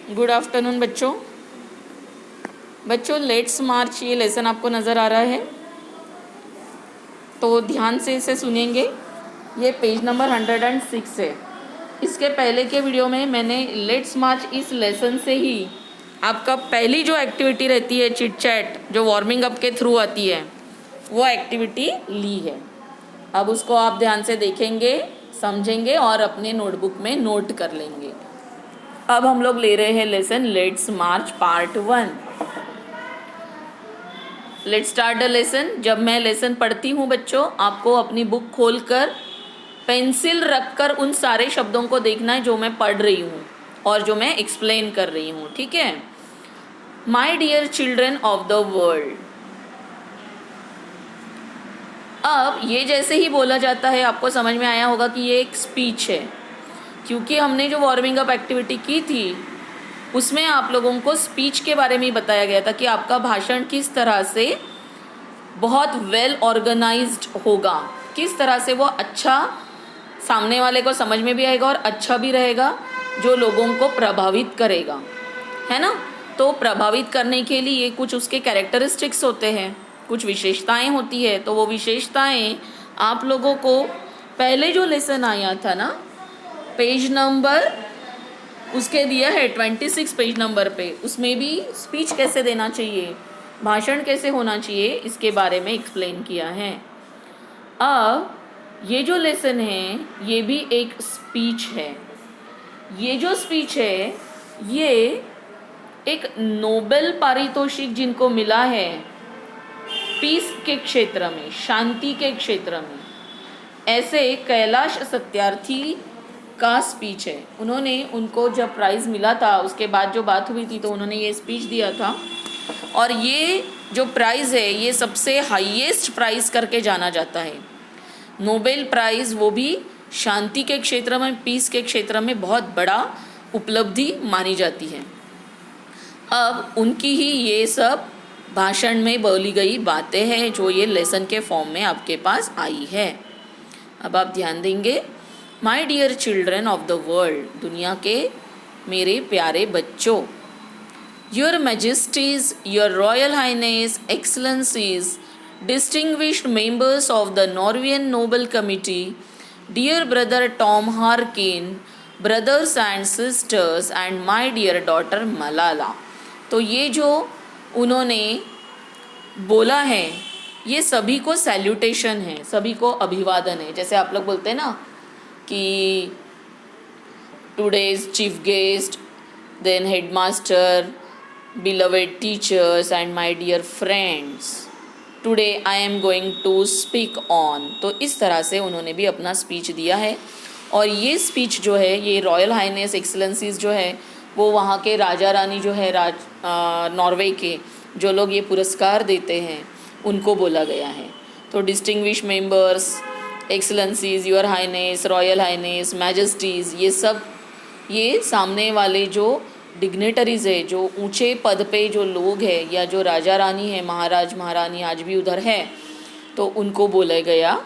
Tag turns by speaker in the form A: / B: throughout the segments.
A: Good afternoon बच्चों let's मार्च ये lesson आपको नज़र आ रहा है, तो ध्यान से इसे सुनेंगे। ये पेज नंबर 106 है। इसके पहले के वीडियो में मैंने लेट्स मार्च इस लेसन से ही आपका पहली जो एक्टिविटी रहती है चिट चैट, जो वार्मिंग अप के थ्रू आती है, वो एक्टिविटी ली है। अब उसको आप ध्यान से देखेंगे, समझेंगे और अपने नोटबुक में नोट कर लेंगे। अब हम लोग ले रहे हैं lesson let's March part 1। Let's start the lesson. जब मैं लेसन पढ़ती हूँ बच्चों, आपको अपनी बुक खोलकर पेंसिल रखकर उन सारे शब्दों को देखना है जो मैं पढ़ रही हूँ और जो मैं एक्सप्लेन कर रही हूँ, ठीक है। My dear children of the world. अब ये जैसे ही बोला जाता है आपको समझ में आया होगा कि ये एक स्पीच है, क्योंकि हमने जो वार्मिंग अप एक्टिविटी की थी उसमें आप लोगों को स्पीच के बारे में ही बताया गया था कि आपका भाषण किस तरह से बहुत वेल ऑर्गेनाइज्ड होगा, किस तरह से वो अच्छा सामने वाले को समझ में भी आएगा और अच्छा भी रहेगा, जो लोगों को प्रभावित करेगा, है ना। तो प्रभावित करने के लिए कुछ उसके कैरेक्टरिस्टिक्स होते हैं, कुछ विशेषताएं होती है। तो वो विशेषताएं आप लोगों को पहले जो लेसन आया था ना, पेज नंबर उसके दिया है 26 पेज नंबर पे, उसमें भी स्पीच कैसे देना चाहिए, भाषण कैसे होना चाहिए, इसके बारे में एक्सप्लेन किया है। अब ये जो लेसन है ये भी एक स्पीच है। ये जो स्पीच है ये एक नोबेल पारितोषिक जिनको मिला है पीस के क्षेत्र में, शांति के क्षेत्र में, ऐसे कैलाश सत्यार्थी का स्पीच है। उन्होंने, उनको जब प्राइज़ मिला था उसके बाद जो बात हुई थी तो उन्होंने ये स्पीच दिया था। और ये जो प्राइज़ है ये सबसे हाईएस्ट प्राइज़ करके जाना जाता है। नोबेल प्राइज़, वो भी शांति के क्षेत्र में, पीस के क्षेत्र में बहुत बड़ा उपलब्धि मानी जाती है। अब उनकी ही ये सब भाषण में बोली गई बातें हैं जो ये लेसन के फॉर्म में आपके पास आई है। अब आप ध्यान देंगे। My dear children of the world, दुनिया के मेरे प्यारे बच्चों। Your majesties, your royal highness, excellencies, distinguished members of the Norwegian Nobel committee, dear brother Tom Harkin, brothers and sisters and my dear daughter Malala. तो ये जो उन्होंने बोला है ये सभी को सैल्यूटेशन है, सभी को अभिवादन है। जैसे आप लोग बोलते हैं ना कि today's chief guest, then headmaster, beloved teachers and my dear friends, today I am going to speak on. तो इस तरह से उन्होंने भी अपना स्पीच दिया है। और ये स्पीच जो है, ये रॉयल हाइनेस, एक्सलेंसीज जो है, वो वहाँ के राजा रानी जो है, नॉर्वे के जो लोग ये पुरस्कार देते हैं उनको बोला गया है। तो distinguish members, excellencies, your highness, royal highness, majesties, ये सब ये सामने वाले जो डिग्नेटरीज़ है, जो ऊंचे पद पे जो लोग हैं या जो राजा रानी है, महाराज महारानी आज भी उधर है, तो उनको बोला गया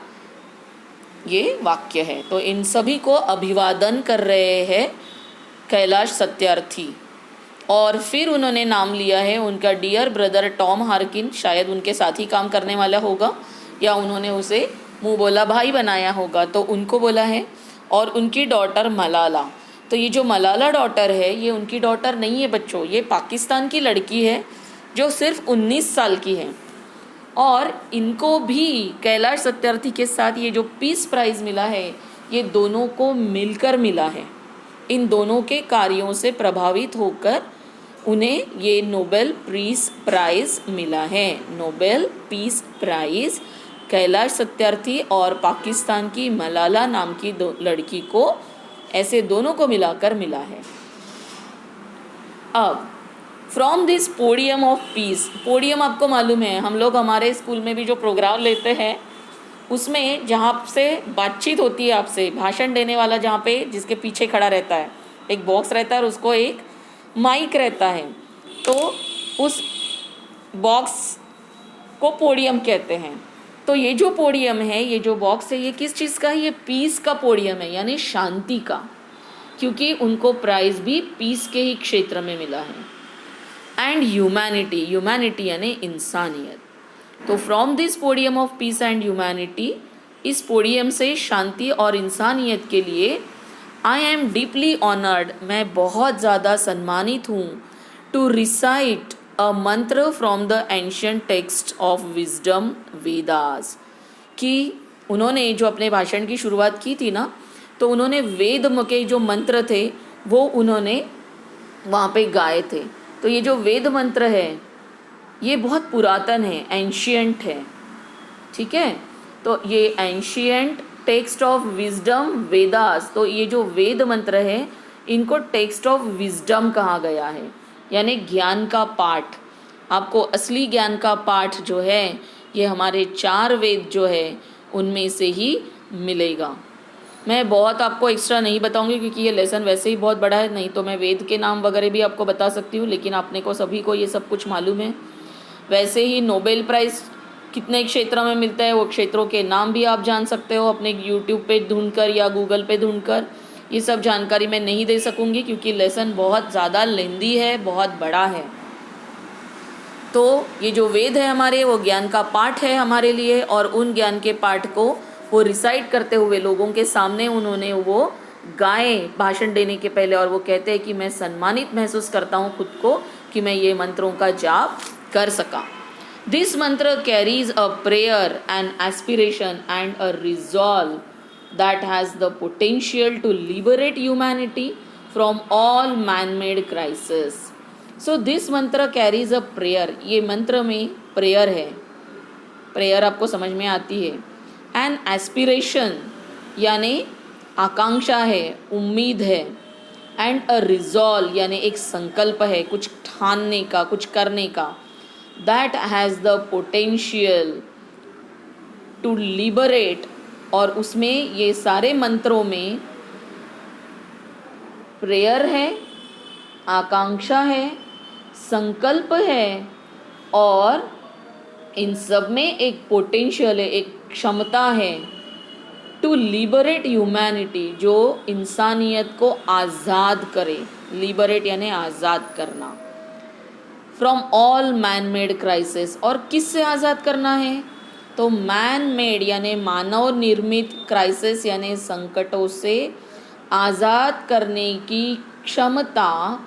A: ये वाक्य है। तो इन सभी को अभिवादन कर रहे हैं कैलाश सत्यार्थी। और फिर उन्होंने नाम लिया है उनका डियर ब्रदर टॉम हार्किन, शायद उनके साथ ही काम करने वाला होगा या उन्होंने उसे मुँह बोला भाई बनाया होगा, तो उनको बोला है। और उनकी डॉटर मलाला। तो ये जो मलाला डॉटर है ये उनकी डॉटर नहीं है बच्चों, ये पाकिस्तान की लड़की है जो सिर्फ 19 साल की है। और इनको भी कैलाश सत्यार्थी के साथ ये जो पीस प्राइज़ मिला है ये दोनों को मिलकर मिला है। इन दोनों के कार्यों से प्रभावित होकर उन्हें ये नोबेल पीस प्राइज़ मिला है। Nobel peace prize Kailash Satyarthi और पाकिस्तान की मलाला नाम की दो लड़की को, ऐसे दोनों को मिलाकर मिला है। अब from this podium of peace, podium आपको मालूम है, हम लोग हमारे स्कूल में भी जो प्रोग्राम लेते हैं उसमें जहाँ से बातचीत होती है आपसे, भाषण देने वाला जहाँ पे जिसके पीछे खड़ा रहता है, एक बॉक्स रहता है और उसको एक माइक रहता है, तो उस बॉक्स को पोडियम कहते हैं। तो ये जो पोडियम है, ये जो बॉक्स है, ये किस चीज़ का है? ये पीस का पोडियम है, यानी शांति का। क्योंकि उनको प्राइज़ भी पीस के ही क्षेत्र में मिला है। एंड ह्यूमैनिटी, ह्यूमैनिटी यानी इंसानियत। तो from this podium of peace and humanity, इस पोडियम से शांति और इंसानियत के लिए आई एम डीपली ऑनर्ड, मैं बहुत ज़्यादा सम्मानित हूँ, टू रिसाइट अ मंत्र from the ancient text of wisdom Vedas. कि उन्होंने जो अपने भाषण की शुरुआत की थी ना, तो उन्होंने वेद के जो मंत्र थे वो उन्होंने वहाँ पे गाए थे। तो ये जो वेद मंत्र है ये बहुत पुरातन है, एंशियंट है, ठीक है। तो ये ancient text of wisdom Vedas, तो ये जो वेद मंत्र है इनको टेक्स्ट ऑफ विजडम कहा गया है, यानी ज्ञान का पाठ। आपको असली ज्ञान का पाठ जो है ये हमारे 4 वेद जो है उनमें से ही मिलेगा। मैं बहुत आपको एक्स्ट्रा नहीं बताऊंगी क्योंकि ये लेसन वैसे ही बहुत बड़ा है, नहीं तो मैं वेद के नाम वगैरह भी आपको बता सकती हूँ, लेकिन आपने को सभी को ये सब कुछ मालूम है। वैसे ही नोबेल प्राइज़ कितने क्षेत्रों में मिलता है वो क्षेत्रों के नाम भी आप जान सकते हो अपने यूट्यूब पे ढूंढकर या गूगल पे ढूंढकर। ये सब जानकारी मैं नहीं दे सकूँगी क्योंकि लेसन बहुत ज़्यादा लेंदी है, बहुत बड़ा है। तो ये जो वेद है हमारे वो ज्ञान का पाठ है हमारे लिए, और उन ज्ञान के पाठ को वो रिसाइट करते हुए लोगों के सामने उन्होंने वो गाए भाषण देने के पहले, और वो कहते हैं कि मैं सम्मानित महसूस करता हूँ खुद को कि मैं ये मंत्रों का जाप कर सका। This mantra carries a prayer and aspiration and a resolve that has the potential to liberate humanity from all man made crisis. So this mantra carries a prayer, ये मंत्र में प्रेयर है, प्रेयर आपको समझ में आती है। एंड एस्पिरेशन यानी आकांक्षा है, उम्मीद है। एंड अ रिजॉल्व यानी एक संकल्प है, कुछ ठानने का, कुछ करने का। That has the potential to liberate, और उसमें ये सारे मंत्रों में प्रेयर है, आकांक्षा है, संकल्प है, और इन सब में एक पोटेंशियल है, एक क्षमता है टू लिबरेट ह्यूमैनिटी, जो इंसानियत को आज़ाद करे। लिबरेट यानी आज़ाद करना। From all man made crisis, और किससे आज़ाद करना है? तो मैन मेड यानी मानव निर्मित, क्राइसिस यानी संकटों से आज़ाद करने की क्षमता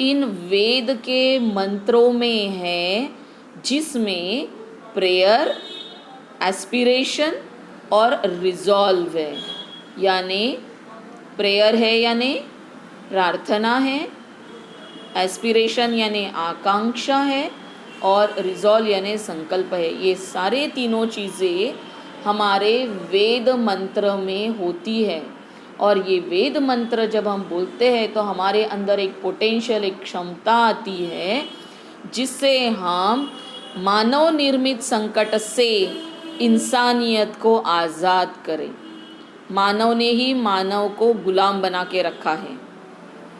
A: इन वेद के मंत्रों में है, जिसमें प्रेयर, एस्पिरेशन और रिजॉल्व है। यानी प्रेयर है यानी प्रार्थना है, एस्पिरेशन यानी आकांक्षा है, और रिजॉल्व यानी संकल्प है। ये सारे तीनों चीज़ें हमारे वेद मंत्र में होती है, और ये वेद मंत्र जब हम बोलते हैं तो हमारे अंदर एक पोटेंशियल, एक क्षमता आती है जिससे हम मानव निर्मित संकट से इंसानियत को आज़ाद करें। मानव ने ही मानव को गुलाम बना के रखा है,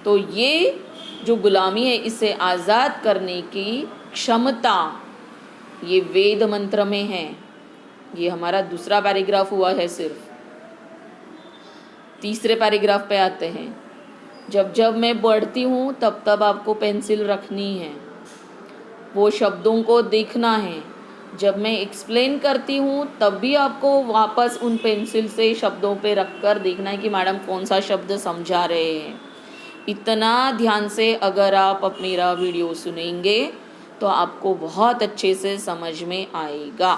A: तो ये जो गुलामी है इसे आज़ाद करने की क्षमता ये वेद मंत्र में है। ये हमारा दूसरा पैराग्राफ हुआ है। सिर्फ तीसरे पैराग्राफ पे आते हैं। जब जब मैं पढ़ती हूँ तब तब आपको पेंसिल रखनी है, वो शब्दों को देखना है। जब मैं एक्सप्लेन करती हूँ तब भी आपको वापस उन पेंसिल से शब्दों पे रखकर देखना है कि मैडम कौन सा शब्द समझा रहे हैं। इतना ध्यान से अगर आप मेरा वीडियो सुनेंगे तो आपको बहुत अच्छे से समझ में आएगा।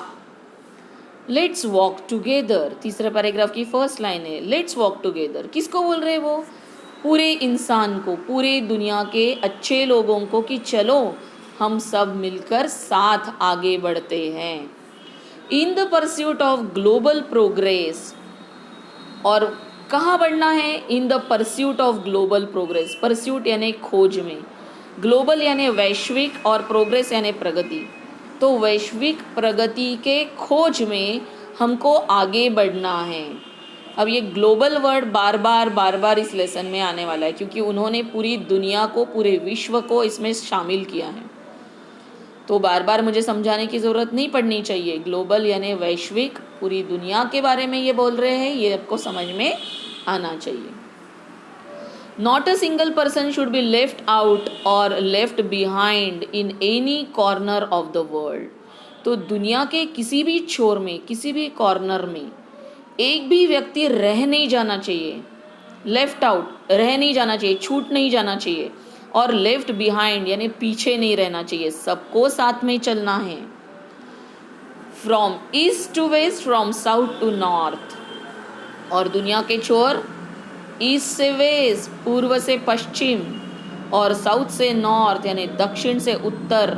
A: लेट्स वॉक टुगेदर, तीसरे पैराग्राफ की फर्स्ट लाइन है। लेट्स वॉक टुगेदर, किसको बोल रहे वो? पूरे इंसान को, पूरे दुनिया के अच्छे लोगों को, कि चलो हम सब मिलकर साथ आगे बढ़ते हैं। In the pursuit of global progress, और कहाँ बढ़ना है? In the pursuit of global progress. Pursuit यानी खोज में, ग्लोबल यानी वैश्विक, और प्रोग्रेस यानी प्रगति। तो वैश्विक प्रगति के खोज में हमको आगे बढ़ना है। अब ये ग्लोबल वर्ड बार बार इस लेसन में आने वाला है, क्योंकि उन्होंने पूरी दुनिया को, पूरे विश्व को इसमें शामिल किया है। तो बार बार मुझे समझाने की ज़रूरत नहीं पड़नी चाहिए। ग्लोबल यानी वैश्विक, पूरी दुनिया के बारे में ये बोल रहे हैं, ये आपको समझ में आना चाहिए। Not a single person should be left out और left behind in any corner of the world. तो दुनिया के किसी भी छोर में, किसी भी कॉर्नर में एक भी व्यक्ति रह नहीं जाना चाहिए। लेफ्ट आउट, रह नहीं जाना चाहिए, छूट नहीं जाना चाहिए। और लेफ्ट बिहाइंड यानी पीछे नहीं रहना चाहिए, सबको साथ में चलना है। From east to west, from south to north. और दुनिया के छोर ईस्ट से वेस्ट, पूर्व से पश्चिम, और साउथ से नॉर्थ यानी दक्षिण से उत्तर,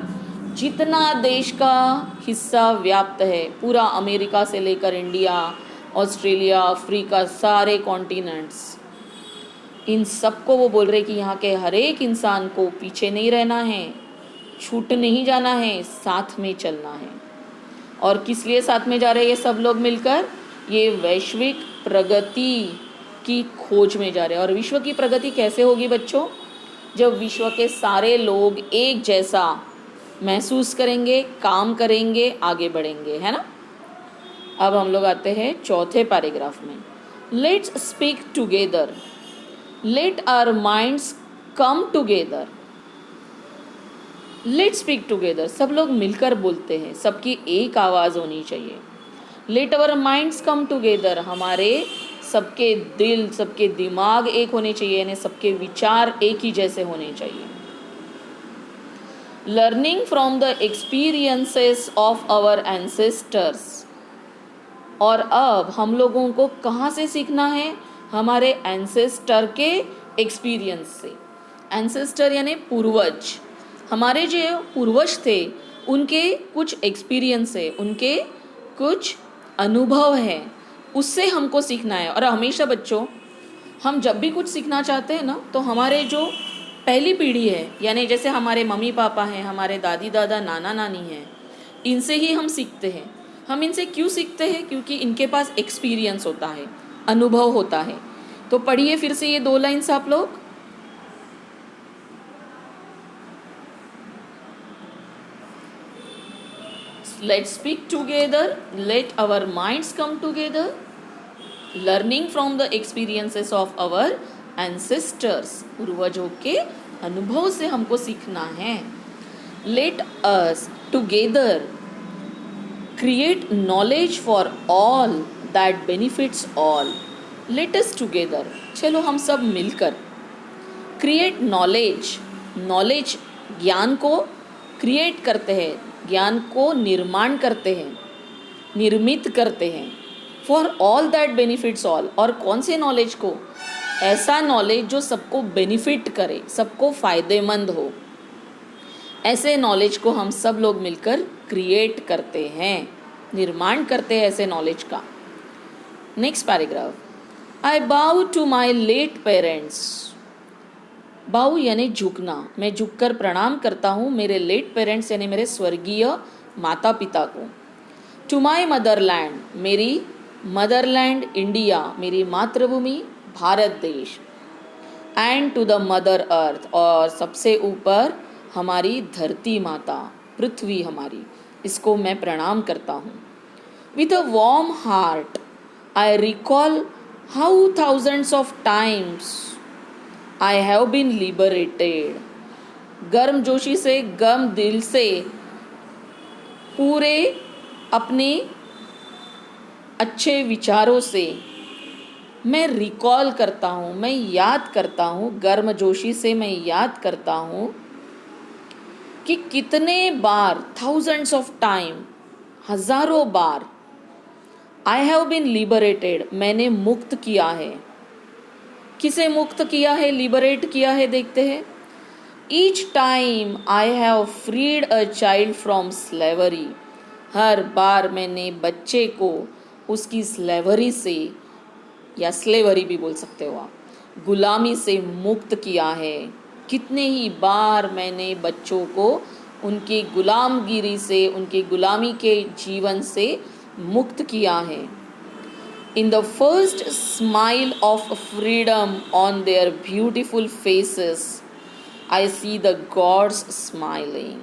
A: जितना देश का हिस्सा व्याप्त है, पूरा अमेरिका से लेकर इंडिया, ऑस्ट्रेलिया, अफ्रीका, सारे कॉन्टिनेंट्स, इन सबको वो बोल रहे कि यहाँ के हर एक इंसान को पीछे नहीं रहना है, छूट नहीं जाना है, साथ में चलना है। और किस लिए साथ में जा रहे हैं ये सब लोग मिलकर? ये वैश्विक प्रगति की खोज में जा रहे हैं। और विश्व की प्रगति कैसे होगी बच्चों? जब विश्व के सारे लोग एक जैसा महसूस करेंगे, काम करेंगे, आगे बढ़ेंगे, है ना। अब हम लोग आते हैं चौथे पैराग्राफ में। Let's speak together, let our minds come together. Let's speak together, सब लोग मिलकर बोलते हैं, सबकी एक आवाज़ होनी चाहिए। Let our minds come together, हमारे सबके दिल, सबके दिमाग एक होने चाहिए, यानी सबके विचार एक ही जैसे होने चाहिए। Learning from the experiences of our ancestors. और अब हम लोगों को कहाँ से सीखना है? हमारे एंसेस्टर के एक्सपीरियंस से। एंसेस्टर यानी पूर्वज, हमारे जो पूर्वज थे उनके कुछ एक्सपीरियंस है, उनके कुछ अनुभव है, उससे हमको सीखना है। और हमेशा बच्चों, हम जब भी कुछ सीखना चाहते हैं ना, तो हमारे जो पहली पीढ़ी है, यानी जैसे हमारे मम्मी पापा हैं, हमारे दादी दादा, नाना नानी हैं, इनसे ही हम सीखते हैं। हम इनसे क्यों सीखते हैं? क्योंकि इनके पास एक्सपीरियंस होता है, अनुभव होता है। तो पढ़िए फिर से ये 2 लाइन्स आप लोग। Let's speak together, let our minds come together, learning from the experiences of our ancestors, पूर्वजों के अनुभव से हमको सीखना है। Let us together create knowledge for all that benefits all. Let us together, चलो हम सब मिलकर create knowledge, knowledge ज्ञान को create करते हैं, ज्ञान को निर्माण करते हैं, निर्मित करते हैं। For all that benefits all, और कौन से नॉलेज को? ऐसा नॉलेज जो सबको बेनिफिट करे, सबको फ़ायदेमंद हो, ऐसे नॉलेज को हम सब लोग मिलकर क्रिएट करते हैं, निर्माण करते हैं ऐसे नॉलेज का। Next paragraph. आई बाउ टू माई लेट पेरेंट्स। बाउ यानी झुकना, मैं झुककर प्रणाम करता हूँ मेरे लेट पेरेंट्स यानी मेरे स्वर्गीय माता पिता को। टू माई मदरलैंड, मेरी मदरलैंड इंडिया, मेरी मातृभूमि भारत देश। And to the mother earth, और सबसे ऊपर हमारी धरती माता, पृथ्वी हमारी, इसको मैं प्रणाम करता हूँ। With a warm heart I recall how thousands of times I have been liberated. गर्मजोशी से, गर्म दिल से, पूरे अपने अच्छे विचारों से मैं रिकॉल करता हूँ, मैं याद करता हूँ, गर्मजोशी से मैं याद करता हूँ कि कितने बार, थाउजेंड्स ऑफ टाइम, हजारों बार, I have been liberated, मैंने मुक्त किया है। किसे मुक्त किया है, लिबरेट किया है? देखते हैं। Each time I have freed a child from slavery, हर बार मैंने बच्चे को उसकी स्लेवरी से, या स्लेवरी भी बोल सकते हो आप, गुलामी से मुक्त किया है। कितने ही बार मैंने बच्चों को उनकी गुलामगिरी से, उनकी गुलामी के जीवन से मुक्त किया है। In the first smile of freedom on their beautiful faces, I see the gods smiling.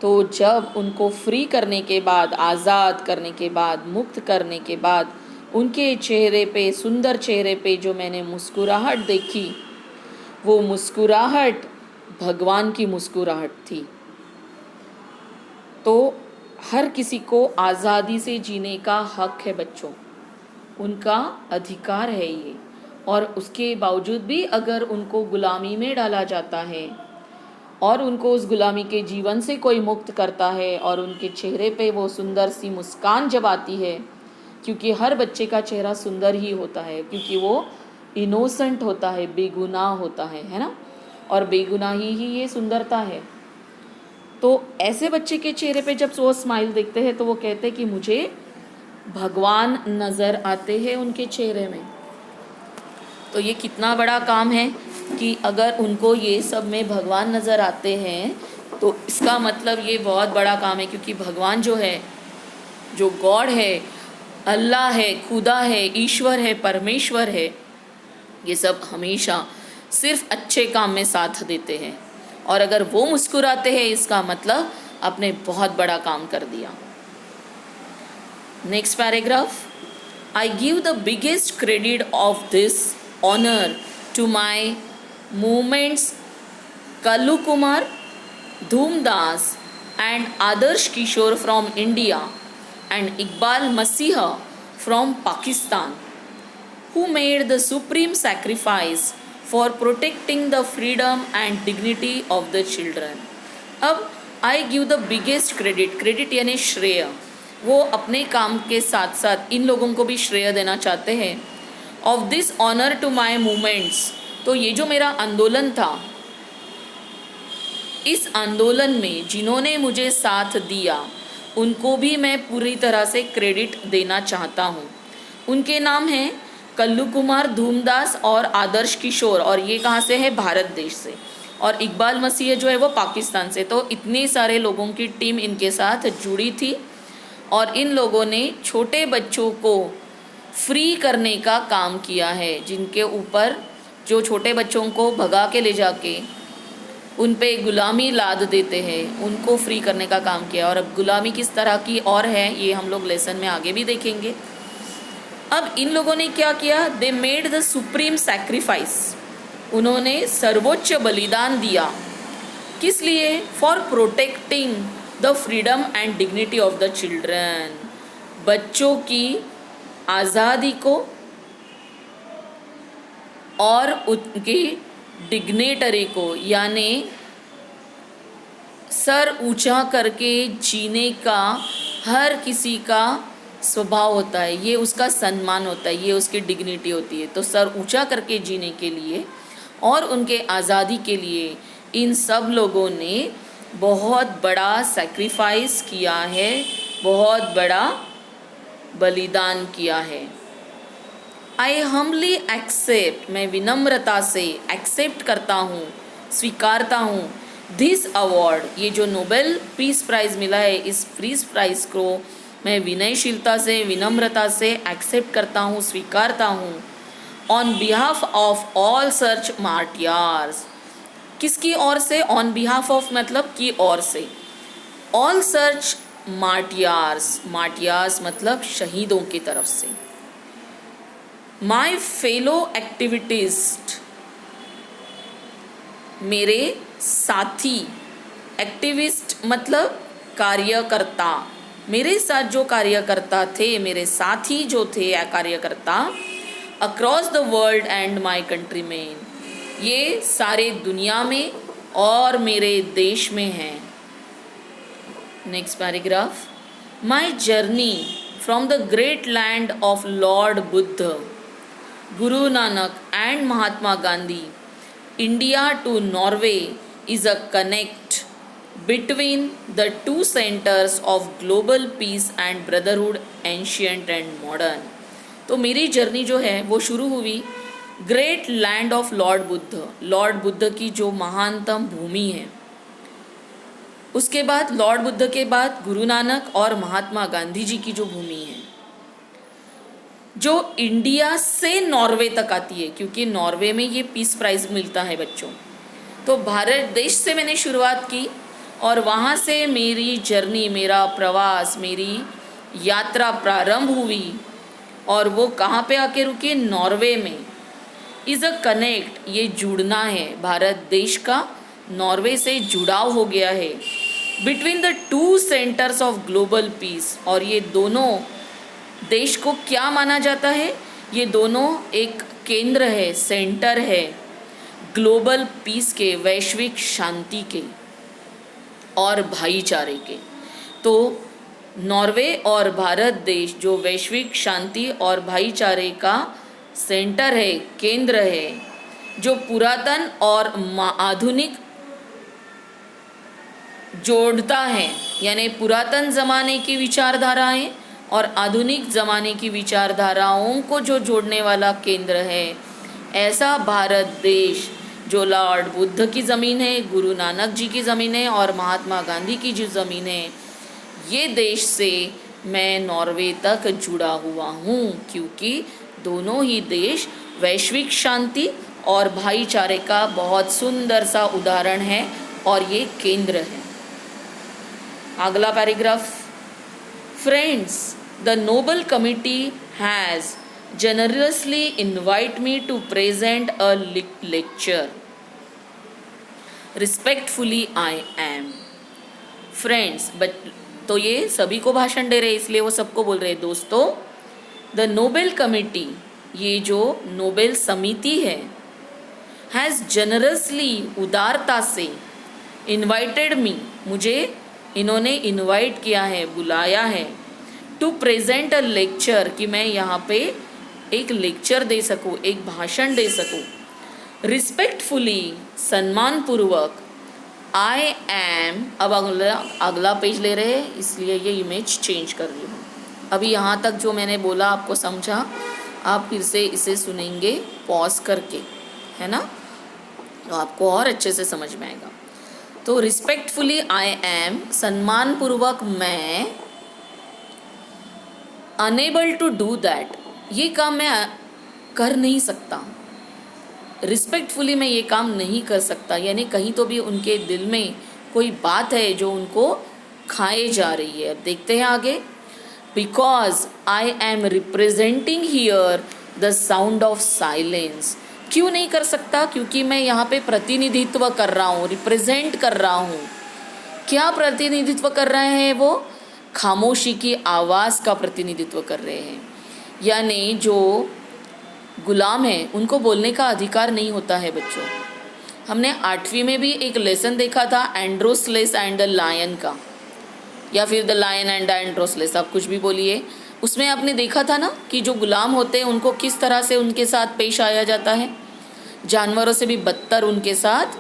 A: तो जब उनको फ्री करने के बाद, आज़ाद करने के बाद, मुक्त करने के बाद, उनके चेहरे पे, सुंदर चेहरे पे जो मैंने मुस्कुराहट देखी, वो मुस्कुराहट भगवान की मुस्कुराहट थी। तो हर किसी को आज़ादी से जीने का हक है बच्चों, उनका अधिकार है ये। और उसके बावजूद भी अगर उनको गुलामी में डाला जाता है और उनको उस गुलामी के जीवन से कोई मुक्त करता है और उनके चेहरे पे वो सुंदर सी मुस्कान जब आती है, क्योंकि हर बच्चे का चेहरा सुंदर ही होता है, क्योंकि वो इनोसेंट होता है, बेगुनाह होता है ना, और बेगुनाही ही ये सुंदरता है। तो ऐसे बच्चे के चेहरे पे जब वो स्माइल देखते हैं तो वो कहते हैं कि मुझे भगवान नज़र आते हैं उनके चेहरे में। तो ये कितना बड़ा काम है कि अगर उनको ये सब में भगवान नज़र आते हैं तो इसका मतलब ये बहुत बड़ा काम है, क्योंकि भगवान जो है, जो गॉड है, अल्लाह है, खुदा है, ईश्वर है, परमेश्वर है, ये सब हमेशा सिर्फ अच्छे काम में साथ देते हैं। और अगर वो मुस्कुराते हैं इसका मतलब आपने बहुत बड़ा काम कर दिया। Next paragraph, I give the biggest credit of this honour to my movements Kallu Kumar, Dhoomdas and Adarsh Kishore from India and Iqbal Masiha from Pakistan, who made the supreme sacrifice for protecting the freedom and dignity of the children. अब I give the biggest credit, credit यानी श्रेय, वो अपने काम के साथ साथ इन लोगों को भी श्रेय देना चाहते हैं। of this honor to my movements, तो ये जो मेरा आंदोलन था, इस आंदोलन में जिन्होंने मुझे साथ दिया उनको भी मैं पूरी तरह से क्रेडिट देना चाहता हूँ। उनके नाम हैं कल्लू कुमार, धूमदास और आदर्श किशोर, और ये कहाँ से है? भारत देश से। और इकबाल मसीह जो है वो पाकिस्तान से। तो इतने सारे लोगों की टीम इनके साथ जुड़ी थी और इन लोगों ने छोटे बच्चों को फ्री करने का काम किया है, जिनके ऊपर जो छोटे बच्चों को भगा के ले जाके उन पे गुलामी लाद देते हैं, उनको फ्री करने का काम किया। और अब गुलामी किस तरह की और है ये हम लोग लेसन में आगे भी देखेंगे। अब इन लोगों ने क्या किया? They made the supreme sacrifice, उन्होंने सर्वोच्च बलिदान दिया। किस लिए? For protecting the freedom and dignity of the children, बच्चों की आज़ादी को और उनकी डिग्नेटरी को, यानी सर ऊंचा करके जीने का हर किसी का स्वभाव होता है, ये उसका सम्मान होता है, ये उसकी डिग्निटी होती है। तो सर ऊंचा करके जीने के लिए और उनके आज़ादी के लिए इन सब लोगों ने बहुत बड़ा सैक्रिफाइस किया है, बहुत बड़ा बलिदान किया है। आई हम्बली एक्सेप्ट, मैं विनम्रता से एक्सेप्ट करता हूँ, स्वीकारता हूँ, दिस अवार्ड, ये जो नोबेल पीस प्राइज़ मिला है, इस पीस प्राइज़ को मैं विनयशीलता से, विनम्रता से एक्सेप्ट करता हूँ, स्वीकारता हूँ। On behalf of all search martyrs, किसकी ओर से? ऑन बिहाफ ऑफ मतलब की ओर से। ऑल सर्च मार्टियर्स, मार्टियर्स मतलब शहीदों की तरफ से। माई फेलो एक्टिविटिस्ट, मेरे साथी, एक्टिविस्ट मतलब कार्यकर्ता, मेरे साथ जो कार्यकर्ता थे, मेरे साथी जो थे कार्यकर्ता, across the world and my country में, ये सारे दुनिया में और मेरे देश में हैं। Next paragraph, my journey from the great land of Lord Buddha, Guru Nanak and Mahatma Gandhi, India to Norway is a connect between the two centers of global peace and brotherhood, ancient and modern. तो मेरी journey जो है वो शुरू हुई great land of Lord Buddha, Lord Buddha की जो महानतम भूमि है, उसके बाद लॉर्ड बुद्ध के बाद गुरु नानक और महात्मा गांधी जी की जो भूमि है, जो इंडिया से नॉर्वे तक आती है, क्योंकि नॉर्वे में ये पीस प्राइज़ मिलता है बच्चों। तो भारत देश से मैंने शुरुआत की और वहाँ से मेरी जर्नी, मेरा प्रवास, मेरी यात्रा प्रारंभ हुई और वो कहाँ पे आके रुकी? नॉर्वे में। इज़ अ कनेक्ट, ये जुड़ना है, भारत देश का नॉर्वे से जुड़ाव हो गया है, between the two centres of global piece. और ये दोनों देश को क्या माना जाता है, ये दोनों एक केंद्र है, सेंटर है ग्लोबल पीस के, वैश्विक शांति के और भाईचारे के। तो नॉर्वे और भारत देश जो वैश्विक शांति और भाईचारे का सेंटर है, केंद्र है, जो पुरातन और आधुनिक जोड़ता है, यानी पुरातन ज़माने की विचारधाराएं और आधुनिक ज़माने की विचारधाराओं को जो जोड़ने वाला केंद्र है, ऐसा भारत देश जो लॉर्ड बुद्ध की ज़मीन है, गुरु नानक जी की ज़मीन है और महात्मा गांधी की जो ज़मीन है, ये देश से मैं नॉर्वे तक जुड़ा हुआ हूँ, क्योंकि दोनों ही देश वैश्विक शांति और भाईचारे का बहुत सुंदर सा उदाहरण है और ये केंद्र है। अगला paragraph, friends, the noble committee has generously invite me to present a lecture. Respectfully I am. Friends, तो ये सभी को भाषण दे रहे हैं, इसलिए वो सबको बोल रहे हैं दोस्तों, द नोबेल कमिटी, ये जो नोबेल समिति है, हैज़ जनरसली, उदारता से, इन्वाइटेड मी, मुझे इन्होंने इनवाइट किया है, बुलाया है, टू प्रेजेंट अ लेक्चर, कि मैं यहाँ पे एक लेक्चर दे सकूँ, एक भाषण दे सकूँ। रिस्पेक्टफुली, सम्मानपूर्वक, आई एम, अब अगला पेज ले रहे हैं, इसलिए ये इमेज चेंज कर रही हूँ। अभी यहाँ तक जो मैंने बोला आपको समझा, आप फिर से इसे सुनेंगे पॉज करके, है ना, तो आपको और अच्छे से समझ में आएगा। तो रिस्पेक्टफुली आई एम, सम्मानपूर्वक मैं, अनेबल टू डू दैट, ये काम मैं कर नहीं सकता, रिस्पेक्टफुली मैं ये काम नहीं कर सकता, यानी कहीं तो भी उनके दिल में कोई बात है जो उनको खाए जा रही है। अब देखते हैं आगे, because I am representing here the sound of silence, क्यों नहीं कर सकता, क्योंकि मैं यहाँ पे प्रतिनिधित्व कर रहा हूँ, रिप्रेजेंट कर रहा हूँ। क्या प्रतिनिधित्व कर रहे हैं वो, खामोशी की आवाज़ का प्रतिनिधित्व कर रहे हैं, यानी जो गुलाम हैं उनको बोलने का अधिकार नहीं होता है। बच्चों, हमने 8वीं में भी एक लेसन देखा था, एंड्रोस्लेस एंड द लायन का, या फिर द लायन एंड द एंड्रोस्लेस, आप कुछ भी बोलिए। उसमें आपने देखा था ना कि जो गुलाम होते हैं उनको किस तरह से उनके साथ पेश आया जाता है, जानवरों से भी बदतर उनके साथ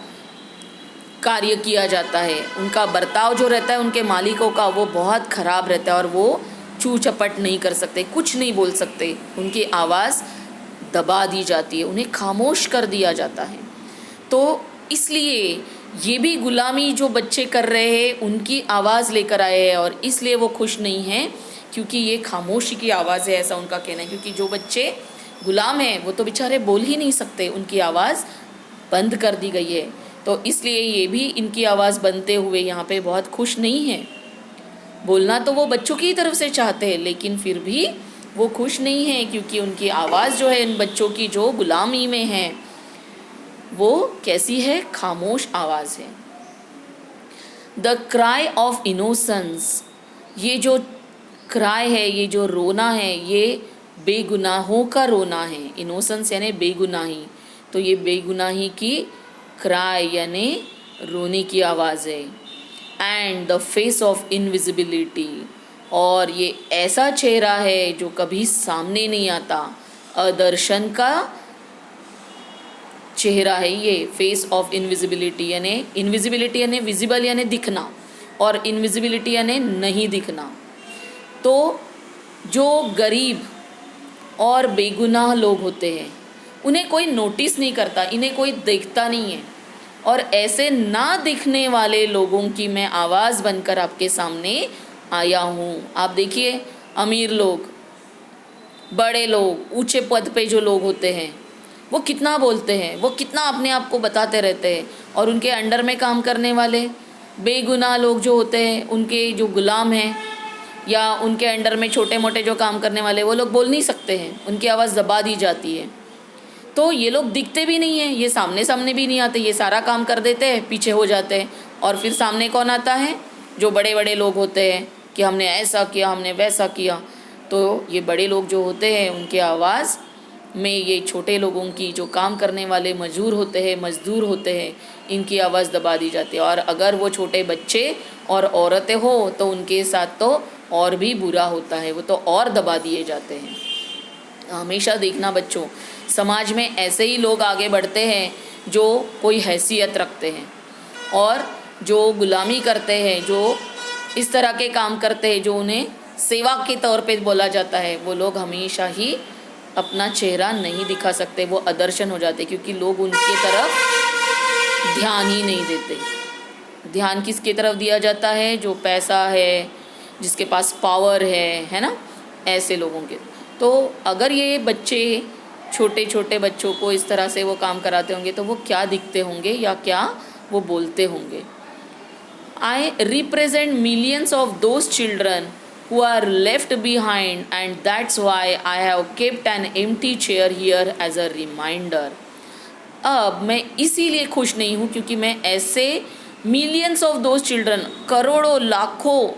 A: कार्य किया जाता है। उनका बर्ताव जो रहता है उनके मालिकों का, वो बहुत ख़राब रहता है और वो चू चपट नहीं कर सकते, कुछ नहीं बोल सकते, उनकी आवाज़ दबा दी जाती है, उन्हें खामोश कर दिया जाता है। तो इसलिए ये भी गुलामी जो बच्चे कर रहे हैं उनकी आवाज़ लेकर आए हैं, और इसलिए वो खुश नहीं हैं क्योंकि ये खामोशी की आवाज़ है, ऐसा उनका कहना है। क्योंकि जो बच्चे गुलाम हैं वो तो बेचारे बोल ही नहीं सकते, उनकी आवाज़ बंद कर दी गई है, तो इसलिए ये भी इनकी आवाज़ बनते हुए यहाँ पे बहुत खुश नहीं है। बोलना तो वो बच्चों की तरफ से चाहते हैं, लेकिन फिर भी वो खुश नहीं है क्योंकि उनकी आवाज़ जो है इन बच्चों की जो गुलामी में है वो कैसी है, खामोश आवाज़ है। द क्राई ऑफ इनोसेंस, ये जो क्राई है, ये जो रोना है, ये बेगुनाहों का रोना है। इनोसेंस यानी बेगुनाही, तो ये बेगुनाही की क्राई यानी रोने की आवाज़ है। And the face of invisibility, और ये ऐसा चेहरा है जो कभी सामने नहीं आता, अदर्शन का चेहरा है ये, फेस ऑफ इनविजिबिलिटी यानी विजिबल यानी दिखना, और इनविजिबिलिटी यानी नहीं दिखना। तो जो गरीब और बेगुनाह लोग होते हैं उन्हें कोई नोटिस नहीं करता, इन्हें कोई देखता नहीं है, और ऐसे ना दिखने वाले लोगों की मैं आवाज़ बनकर आपके सामने आया हूँ। आप देखिए, अमीर लोग, बड़े लोग, ऊंचे पद पे जो लोग होते हैं वो कितना बोलते हैं, वो कितना अपने आप को बताते रहते हैं, और उनके अंडर में काम करने वाले बेगुनाह लोग जो होते हैं, उनके जो गुलाम हैं या उनके अंडर में छोटे मोटे जो काम करने वाले, वो लोग बोल नहीं सकते हैं, उनकी आवाज़ दबा दी जाती है। तो ये लोग दिखते भी नहीं हैं, ये सामने सामने भी नहीं आते, ये सारा काम कर देते हैं, पीछे हो जाते हैं। और फिर सामने कौन आता है? जो बड़े बड़े लोग होते हैं कि हमने ऐसा किया, हमने वैसा किया। तो ये बड़े लोग जो होते हैं उनके आवाज़ में ये छोटे लोगों की, जो काम करने वाले मजदूर होते हैं, इनकी आवाज़ दबा दी जाती है। और अगर वो छोटे बच्चे और औरतें हो तो उनके साथ तो और भी बुरा होता है, वो तो और दबा दिए जाते हैं। हमेशा देखना बच्चों, समाज में ऐसे ही लोग आगे बढ़ते हैं जो कोई हैसियत रखते हैं, और जो गुलामी करते हैं, जो इस तरह के काम करते हैं जो उन्हें सेवा के तौर पे बोला जाता है, वो लोग हमेशा ही अपना चेहरा नहीं दिखा सकते, वो अदर्शन हो जाते, क्योंकि लोग उनकी तरफ ध्यान ही नहीं देते। ध्यान किसकी तरफ दिया जाता है? जो पैसा है, जिसके पास पावर है ना, ऐसे लोगों के। तो अगर ये बच्चे, छोटे छोटे बच्चों को इस तरह से वो काम कराते होंगे तो वो क्या दिखते होंगे या क्या वो बोलते होंगे? I represent millions of those children who are left behind, and that's why I have kept an empty chair here as a reminder. अब मैं इसीलिए खुश नहीं हूँ क्योंकि मैं ऐसे मिलियंस ऑफ दोज चिल्ड्रन, करोड़ों लाखों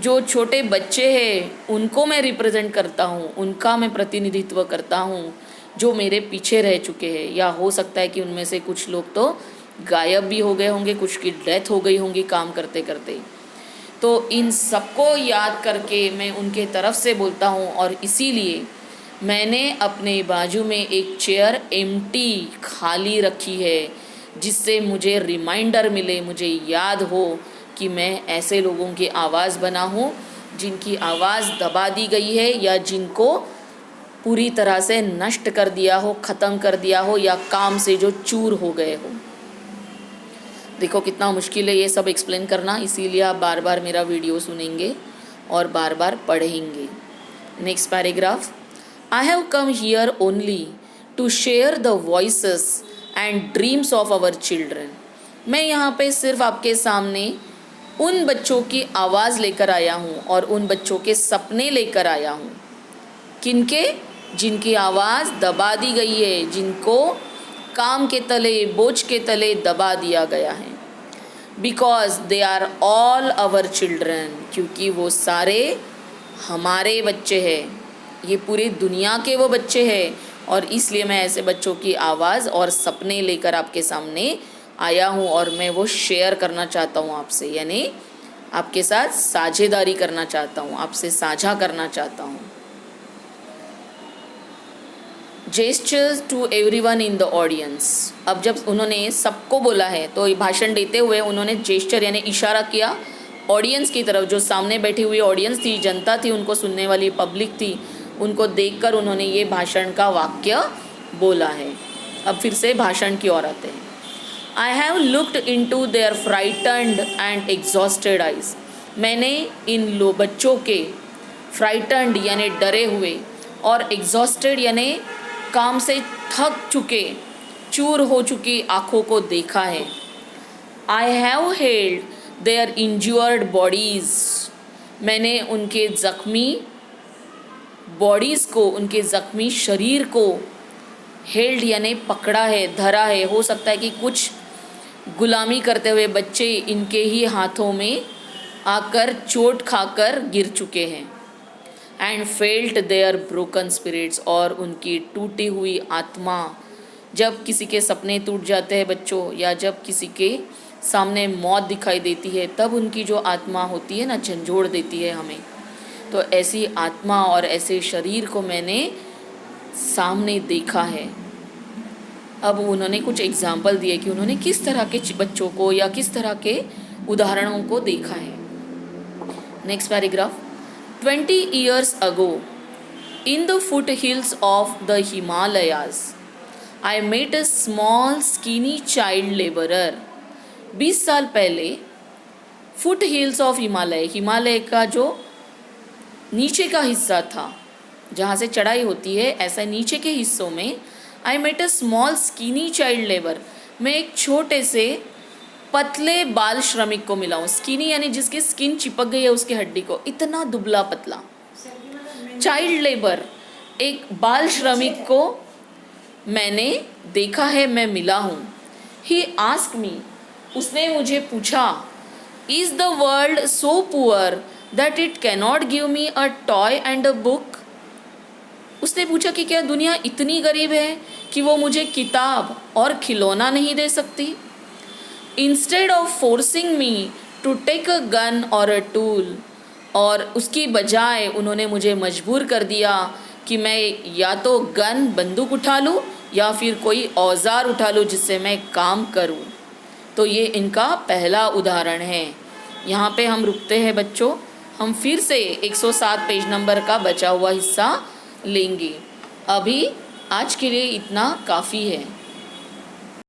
A: जो छोटे बच्चे हैं उनको मैं रिप्रेजेंट करता हूँ, उनका मैं प्रतिनिधित्व करता हूँ, जो मेरे पीछे रह चुके हैं। या हो सकता है कि उनमें से कुछ लोग तो गायब भी हो गए होंगे, कुछ की डेथ हो गई होंगी काम करते करते। तो इन सबको याद करके मैं उनके तरफ से बोलता हूँ, और इसीलिए मैंने अपने बाजू में एक चेयर एम्प्टी, खाली रखी है, जिससे मुझे रिमाइंडर मिले, मुझे याद हो कि मैं ऐसे लोगों की आवाज़ बना हूँ जिनकी आवाज़ दबा दी गई है, या जिनको पूरी तरह से नष्ट कर दिया हो, ख़त्म कर दिया हो, या काम से जो चूर हो गए हो। देखो कितना मुश्किल है ये सब एक्सप्लेन करना, इसीलिए आप बार बार मेरा वीडियो सुनेंगे और बार बार पढ़ेंगे। Next paragraph, I have come here only to share the voices and dreams of our children. मैं यहाँ पे सिर्फ आपके सामने उन बच्चों की आवाज़ लेकर आया हूँ और उन बच्चों के सपने लेकर आया हूँ। किनके? जिनकी आवाज़ दबा दी गई है, जिनको काम के तले, बोझ के तले दबा दिया गया है। Because they are all our children, क्योंकि वो सारे हमारे बच्चे हैं, ये पूरी दुनिया के वो बच्चे हैं, और इसलिए मैं ऐसे बच्चों की आवाज़ और सपने लेकर आपके सामने आया हूँ, और मैं वो शेयर करना चाहता हूँ आपसे, यानी आपके साथ साझेदारी करना चाहता हूँ, आपसे साझा करना चाहता हूँ। Gestures to everyone in the audience. अब जब उन्होंने सबको बोला है तो भाषण देते हुए उन्होंने जेस्चर यानी इशारा किया ऑडियंस की तरफ, जो सामने बैठी हुई ऑडियंस थी, जनता थी, उनको सुनने वाली पब्लिक थी, उनको देखकर उन्होंने ये भाषण का वाक्य बोला है। अब फिर से भाषण की ओर आते हैं। I have looked into their frightened and exhausted eyes. मैंने इन बच्चों के फ्राइटन्ड यानी डरे हुए और एग्जॉस्टेड यानी काम से थक चुके, चूर हो चुकी आँखों को देखा है। I have held there injured bodies. मैंने उनके ज़ख्मी बॉडीज़ को, उनके ज़ख्मी शरीर को हेल्ड यानी पकड़ा है, धरा है। हो सकता है कि कुछ गुलामी करते हुए बच्चे इनके ही हाथों में आकर चोट खाकर गिर चुके हैं। And felt their broken spirits, और उनकी टूटी हुई आत्मा, जब किसी के सपने टूट जाते हैं बच्चों, या जब किसी के सामने मौत दिखाई देती है, तब उनकी जो आत्मा होती है ना, झंझोड़ देती है हमें। तो ऐसी आत्मा और ऐसे शरीर को मैंने सामने देखा है। अब उन्होंने कुछ एग्जाम्पल दिए कि उन्होंने किस तरह के बच्चों को या किस तरह के उदाहरणों को देखा है। Next paragraph, 20 years ago, in the foothills of the Himalayas, I met a small skinny child laborer. 20 साल पहले foot hills of Himalaya, Himalaya का जो नीचे का हिस्सा था जहाँ से चढ़ाई होती है, ऐसा नीचे के हिस्सों में I met a small skinny child labour. मैं एक छोटे से पतले बाल श्रमिक को मिला हूँ। स्किनी यानी जिसकी स्किन चिपक गई है उसकी हड्डी को, इतना दुबला पतला। चाइल्ड लेबर, एक बाल श्रमिक को मैंने देखा है, मैं मिला हूँ। ही आस्क मी, उसने मुझे पूछा, is the world so poor that it cannot give me a toy and a book. उसने पूछा कि क्या दुनिया इतनी गरीब है कि वो मुझे किताब और खिलौना नहीं दे सकती। Instead of forcing me to take a gun और अ टूल, और उसकी बजाय उन्होंने मुझे मजबूर कर दिया कि मैं या तो गन बंदूक उठा लूँ या फिर कोई औज़ार उठा लूँ जिससे मैं काम करूँ। तो ये इनका पहला उदाहरण है। यहाँ पे हम रुकते हैं बच्चों, हम फिर से 107 पेज नंबर का बचा हुआ हिस्सा लेंगे। अभी आज के लिए इतना काफ़ी है।